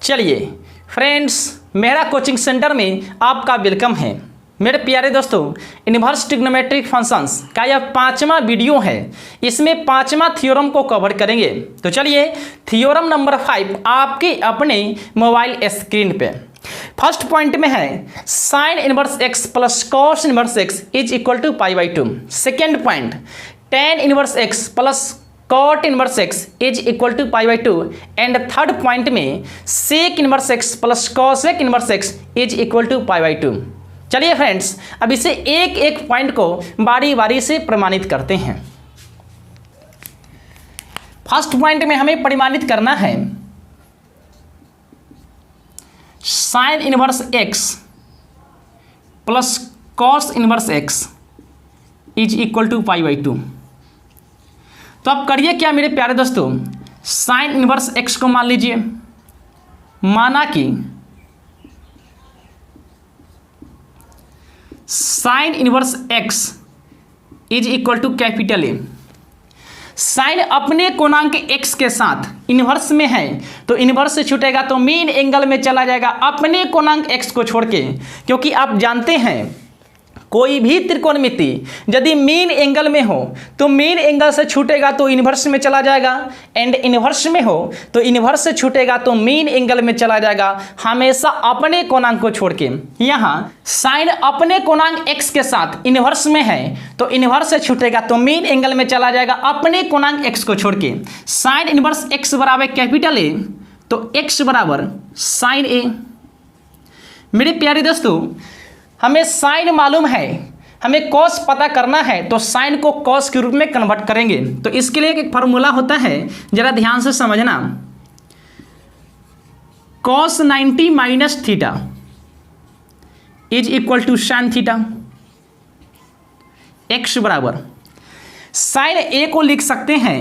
चलिए फ्रेंड्स, मेरा coaching centre में आपका वेलकम है। मेरे प्यारे दोस्तों, इनवर्स ट्रिग्नोमेट्रिक फंक्शंस का यह 5वां वीडियो है। इसमें 5वां थ्योरम को कवर करेंगे। तो चलिए थ्योरम नंबर 5 आपके अपने मोबाइल स्क्रीन पे फर्स्ट पॉइंट में है sine inverse x plus cos inverse x is equal to π/2। Second point tan inverse x plus cot inverse x is equal to π/2 and third point में sec inverse x plus cosec inverse x is equal to π/2। चलिए friends, अब इसे एक एक point को बारी बारी से प्रमाणित करते हैं। फर्स्ट पॉइंट में हमें प्रमाणित करना है sine inverse x plus cos inverse x is equal to π/2। तो अब करिए क्या मेरे प्यारे दोस्तों, साइन इनवर्स एक्स को मान लीजिए, माना कि sine inverse x is equal to capital A. Sine अपने कोणांक एक्स के साथ इनवर्स में है तो इनवर्स से छूटेगा तो मीन एंगल में चला जाएगा अपने कोणांक एक्स को छोड़ के, क्योंकि आप जानते हैं कोई भी त्रिकोणमिति यदि मीन एंगल में हो तो मीन एंगल से छूटेगा तो इनवर्स में चला जाएगा, एंड इनवर्स में हो तो इनवर्स से छूटेगा तो मीन एंगल में चला जाएगा, हमेशा अपने कोणांक को छोड़ के। यहाँ साइन अपने कोणांक x के साथ इनवर्स में है तो इनवर्स से छूटेगा तो मीन एंगल में चला जाएगा अपने कोणांक x को छोड़ के। साइन इनवर्स x बराबर कैपिटल ए तो x बराबर साइन ए। मेरे प्यारे दोस्तों, हमें साइन मालूम है, हमें कॉस पता करना है तो साइन को कॉस के रूप में कन्वर्ट करेंगे। तो इसके लिए एक फॉर्मूला होता है, जरा ध्यान से समझना। Cos 90 minus theta is equal to sine theta. X बराबर साइन ए को लिख सकते हैं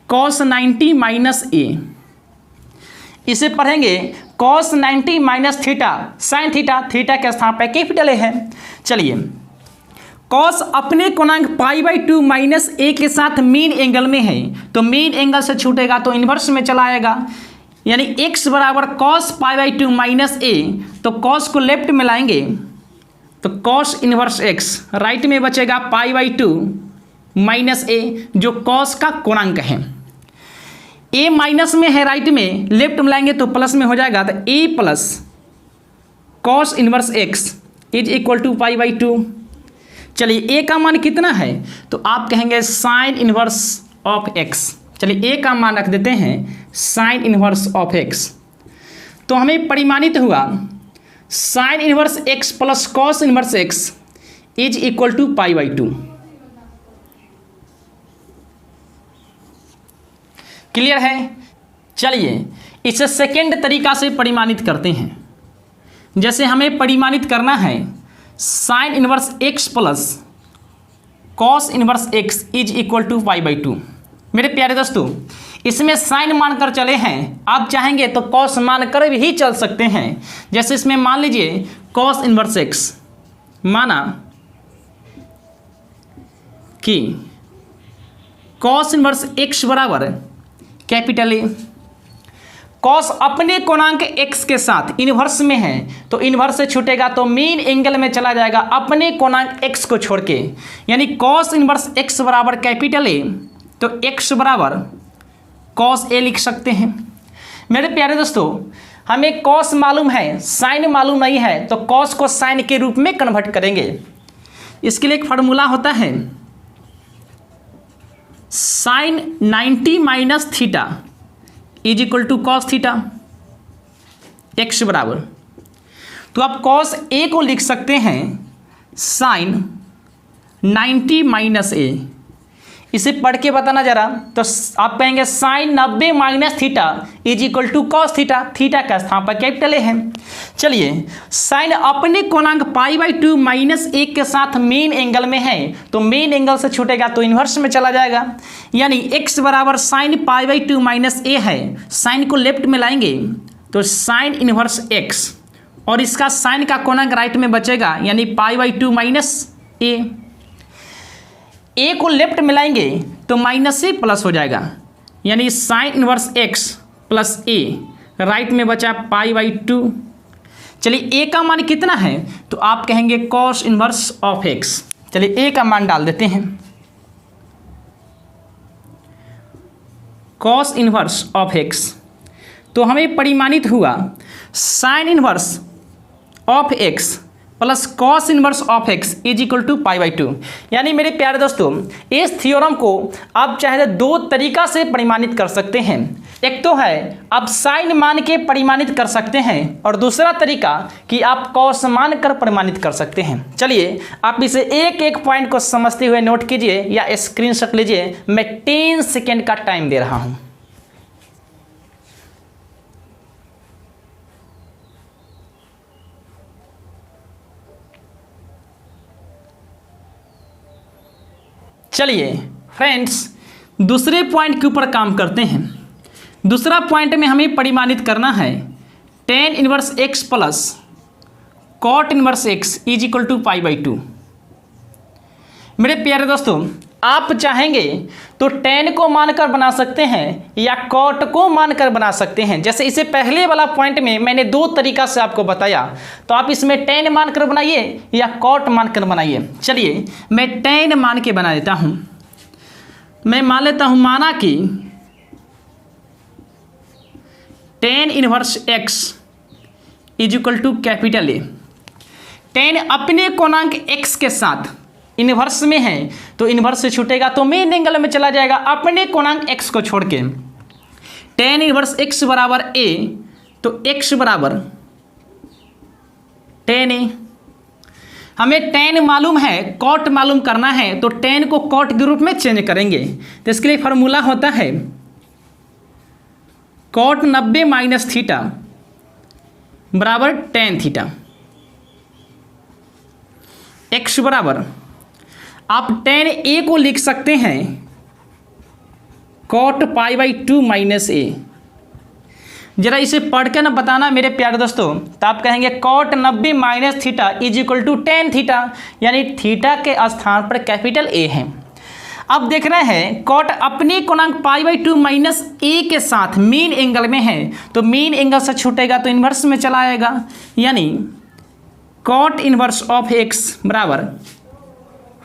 कॉस 90 माइनस ए। इसे पढ़ेंगे cos 90 minus theta sine theta, theta के स्थान पर कैपिटल ए है। चलिए, कॉस अपने कोणांक π/2 माइनस ए के साथ मीन एंगल में है तो मीन एंगल से छूटेगा तो इन्वर्स में चला आएगा, यानी x बराबर कॉस π/2 माइनस ए। तो कॉस को लेफ्ट में लाएंगे तो कॉस इनवर्स x, राइट में बचेगा π/2 माइनस ए जो कॉस का कोणांक है। ए माइनस में है राइट में, लेफ्ट में लाएंगे तो प्लस में हो जाएगा, तो A plus cos inverse x is equal to π/2। चलिए ए का मान कितना है तो आप कहेंगे साइन इनवर्स ऑफ एक्स। चलिए ए का मान रख देते हैं साइन इनवर्स ऑफ एक्स। तो हमें परिमाणित हुआ sine inverse x plus cos inverse x is equal to π/2। Clear है? चलिए इसे सेकेंड तरीका से परिमाणित करते हैं। जैसे हमें परिमाणित करना है sine inverse x plus cos inverse x is equal to π/2। मेरे प्यारे दोस्तों, इसमें साइन मानकर चले हैं, आप चाहेंगे तो कॉस मानकर भी चल सकते हैं। जैसे इसमें मान लीजिए कॉस इनवर्स एक्स, माना कि कॉस इनवर्स एक्स बराबर कैपिटल ए। कॉस अपने कोणांक x के साथ इनवर्स में है तो इनवर्स से छूटेगा तो मीन एंगल में चला जाएगा अपने कोणांक x को छोड़ के, यानी कॉस इनवर्स x बराबर कैपिटल ए। तो x बराबर कॉस ए लिख सकते हैं। मेरे प्यारे दोस्तों, हमें कॉस मालूम है, साइन मालूम नहीं है, तो कॉस को साइन के रूप में कन्वर्ट करेंगे। इसके लिए एक फार्मूला होता है sine 90 minus theta is equal to cos theta. X बराबर, तो आप कॉस ए को लिख सकते हैं साइन 90 माइनस ए। इसे पढ़ के बताना जरा, तो आप कहेंगे sine 90 minus theta is equal to cos theta, theta का स्थान पर कैपिटल ए है। चलिए, साइन अपने कोणांक π/2 माइनस ए के साथ मेन एंगल में है तो मेन एंगल से छूटेगा तो इन्वर्स में चला जाएगा, यानी x बराबर साइन π/2 माइनस ए है। साइन को लेफ्ट में लाएंगे तो साइन इनवर्स x, और इसका साइन का कोणांक राइट में बचेगा, यानी π/2 माइनस ए को लेफ्ट में लाएंगे तो माइनस से प्लस हो जाएगा, यानी साइन इनवर्स x प्लस ए राइट में बचा π/2। चलिए ए का मान कितना है, तो आप कहेंगे cos इनवर्स ऑफ x। चलिए ए का मान डाल देते हैं, cos इनवर्स ऑफ x। तो हमें परिमाणित हुआ sin inverse of x plus cos inverse of x is equal to π/2। यानी मेरे प्यारे दोस्तों, इस थ्योरम को आप चाहे तो दो तरीका से परिमाणित कर सकते हैं। एक तो है आप साइन मान के परिमाणित कर सकते हैं, और दूसरा तरीका कि आप कॉस मान कर परिमाणित कर सकते हैं। चलिए आप इसे एक एक पॉइंट को समझते हुए नोट कीजिए या स्क्रीनशॉट लीजिए। मैं 10 सेकेंड का टाइम दे रहा हूं। चलिए फ्रेंड्स, दूसरे पॉइंट के ऊपर काम करते हैं। दूसरा पॉइंट में हमें परिमाणित करना है tan inverse x plus cot inverse x is equal to π/2। मेरे प्यारे दोस्तों, आप चाहेंगे तो tan को मानकर बना सकते हैं या cot को मानकर बना सकते हैं। जैसे इसे पहले वाला पॉइंट में मैंने दो तरीका से आपको बताया, तो आप इसमें tan मानकर बनाइए या cot मानकर बनाइए। चलिए मैं tan मान के बना देता हूं। मैं मान लेता हूं, माना कि tan inverse x is equal to capital A। tan अपने कोणांक x के साथ इनवर्स में है, तो इनवर्स से छूटेगा तो मेन एंगल में चला जाएगा अपने कोणांक x को छोड़ के। tan इनवर्स x बराबर A, तो x बराबर tan A। हमें tan मालूम है, cot मालूम करना है, तो tan को cot के रूप में चेंज करेंगे। तो इसके लिए फार्मूला होता है cot 90 माइनस थीटा बराबर tan थीटा। x बराबर आप tan a को लिख सकते हैं cot π/2 माइनस a। जरा इसे पढ़ के ना बताना मेरे प्यारे दोस्तों, तो आप कहेंगे cot 90 minus theta is equal to tan theta, यानी थीटा के स्थान पर कैपिटल A है। अब देख रहे हैं cot अपने कोणांक π/2 माइनस a के साथ मेन एंगल में है, तो मेन एंगल से छूटेगा तो इन्वर्स में चला आएगा, यानी cot इनवर्स ऑफ x बराबर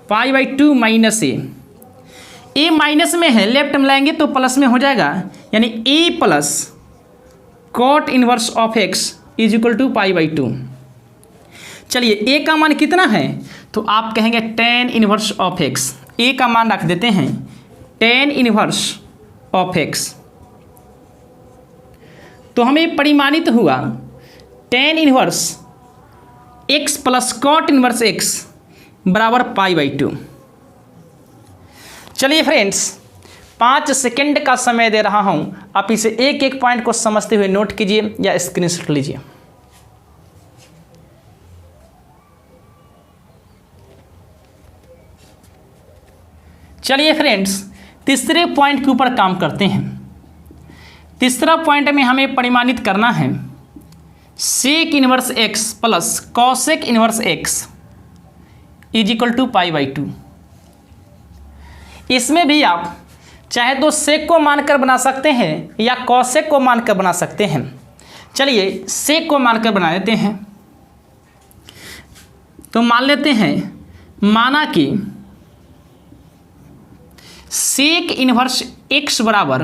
π/2 माइनस a माइनस में है, लेफ्ट में लाएंगे तो प्लस में हो जाएगा, यानी a plus cot inverse of x is equal to π/2। चलिए a का मान कितना है, तो आप कहेंगे tan inverse of x। a का मान रख देते हैं tan इनवर्स ऑफ x। तो हमें परिमाणित हुआ tan inverse x plus cot inverse x बराबर π/2। चलिए फ्रेंड्स, 5 सेकेंड का समय दे रहा हूं, आप इसे एक एक पॉइंट को समझते हुए नोट कीजिए या स्क्रीनशॉट लीजिए। चलिए फ्रेंड्स, तीसरे पॉइंट के ऊपर काम करते हैं। तीसरा पॉइंट में हमें परिमाणित करना है sec inverse x plus cosec inverse x is equal to π/2। इसमें भी आप चाहे तो sec को मानकर बना सकते हैं या cosec को मानकर बना सकते हैं। चलिए sec को मानकर बना देते हैं। तो मान लेते हैं, माना कि sec इनवर्स x बराबर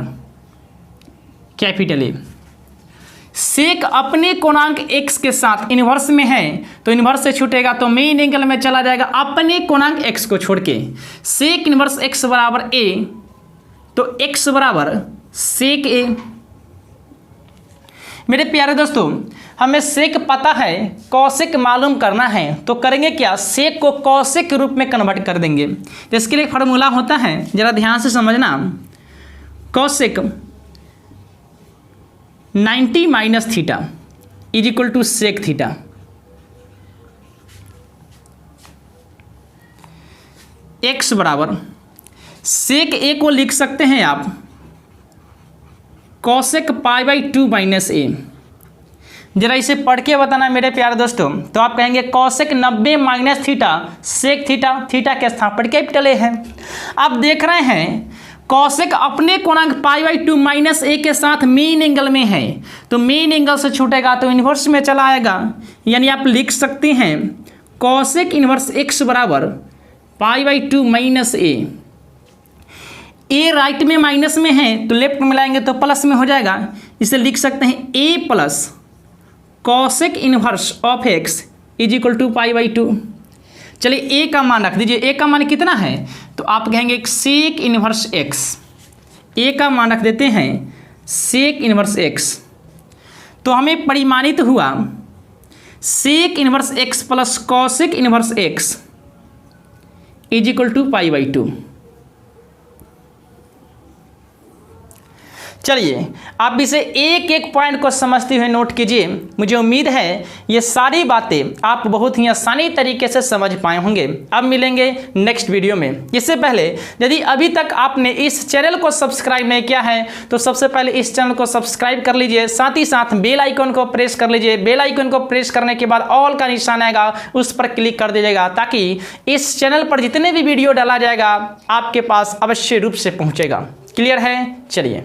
कैपिटल A। sec अपने कोणांक x के साथ इनवर्स में है, तो इनवर्स से छूटेगा तो मेन एंगल में चला जाएगा अपने कोणांक x को छोड़ के। sec इनवर्स x बराबर a, तो x बराबर sec a। मेरे प्यारे दोस्तों, हमें sec पता है, cosec मालूम करना है, तो करेंगे क्या, sec को cosec के रूप में कन्वर्ट कर देंगे। तो इसके लिए फार्मूला होता है, जरा ध्यान से समझना, cosec 90 minus theta is equal to sec theta. x बराबर सेक a को लिख सकते हैं आप cosec π/2 माइनस a। जरा इसे पढ़ के बताना मेरे प्यारे दोस्तों, तो आप कहेंगे cosec 90 minus theta sec theta, theta के स्थान पर कैपिटल A है। आप देख रहे हैं कौशिक अपने कोणांक π/2 माइनस ए के साथ मेन एंगल में है, तो मेन एंगल से छूटेगा तो इन्वर्स में चला आएगा। यानी आप लिख सकते हैं कौशिक इन्वर्स x बराबर π/2 माइनस ए राइट में माइनस में है तो लेफ्ट में मिलाएंगे तो प्लस में हो जाएगा। इसे लिख सकते हैं a plus cosec inverse of x is equal to π/2। चलिए a का मान रख दीजिए, a का मान कितना है तो आप कहेंगे सेक इन्वर्स x, a का मान रख देते हैं सेक इन्वर्स x, तो हमें परिमाणित हुआ sec inverse x plus cosec inverse x is equal to π/2। चलिए आप इसे एक एक पॉइंट को समझते हुए नोट कीजिए। मुझे उम्मीद है ये सारी बातें आप बहुत ही आसानी तरीके से समझ पाए होंगे। अब मिलेंगे नेक्स्ट वीडियो में। इससे पहले यदि अभी तक आपने इस चैनल को सब्सक्राइब नहीं किया है तो सबसे पहले इस चैनल को सब्सक्राइब कर लीजिए, साथ ही साथ बेल आइकन को प्रेस कर लीजिए। बेल आइकन को प्रेस करने के बाद ऑल का निशान आएगा, उस पर क्लिक कर दीजिएगा ताकि इस चैनल पर जितने भी वीडियो डाला जाएगा आपके पास अवश्य रूप से पहुँचेगा। क्लियर है? चलिए।